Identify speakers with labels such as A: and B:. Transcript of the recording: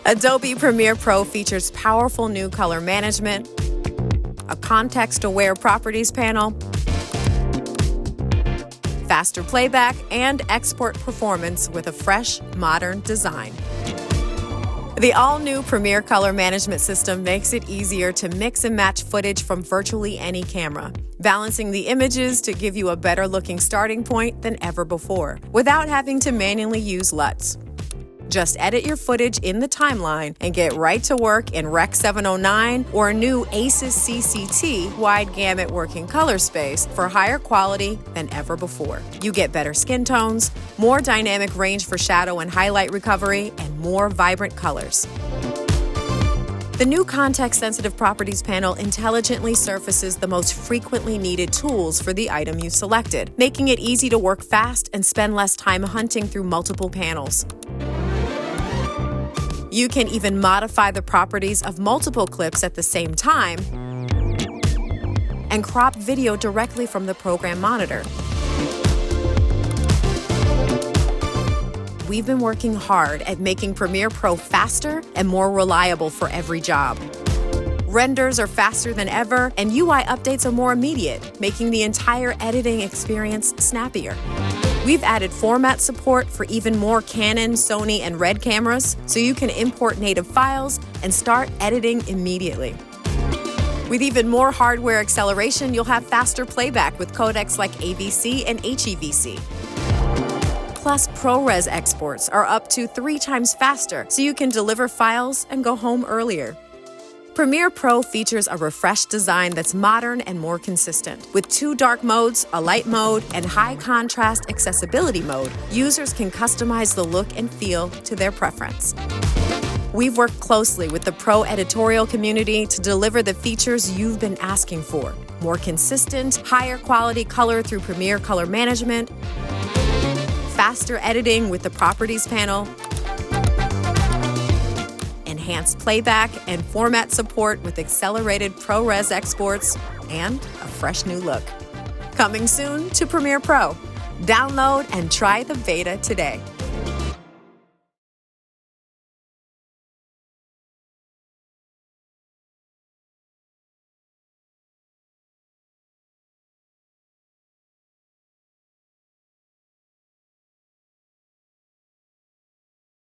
A: Adobe Premiere Pro features powerful new color management, a context-aware properties panel, faster playback, and export performance with a fresh, modern design. The all-new Premiere Color Management System makes it easier to mix and match footage from virtually any camera, balancing the images to give you a better-looking starting point than ever before, without having to manually use LUTs. Just edit your footage in the timeline and get right to work in Rec. 709 or a new ACES CCT wide gamut working color space for higher quality than ever before. You get better skin tones, more dynamic range for shadow and highlight recovery, and more vibrant colors. The new context-sensitive properties panel intelligently surfaces the most frequently needed tools for the item you selected, making it easy to work fast and spend less time hunting through multiple panels. You can even modify the properties of multiple clips at the same time and crop video directly from the program monitor. We've been working hard at making Premiere Pro faster and more reliable for every job. Renders are faster than ever, and UI updates are more immediate, making the entire editing experience snappier. We've added format support for even more Canon, Sony, and Red cameras, so you can import native files and start editing immediately. With even more hardware acceleration, you'll have faster playback with codecs like AVC and HEVC. Plus, ProRes exports are up to 3 times faster, so you can deliver files and go home earlier. Premiere Pro features a refreshed design that's modern and more consistent. With 2 dark modes, a light mode, and high contrast accessibility mode, users can customize the look and feel to their preference. We've worked closely with the Pro editorial community to deliver the features you've been asking for. More consistent, higher quality color through Premiere Color Management, faster editing with the Properties panel, enhanced playback and format support with accelerated ProRes exports, and a fresh new look. Coming soon to Premiere Pro. Download and try the beta today.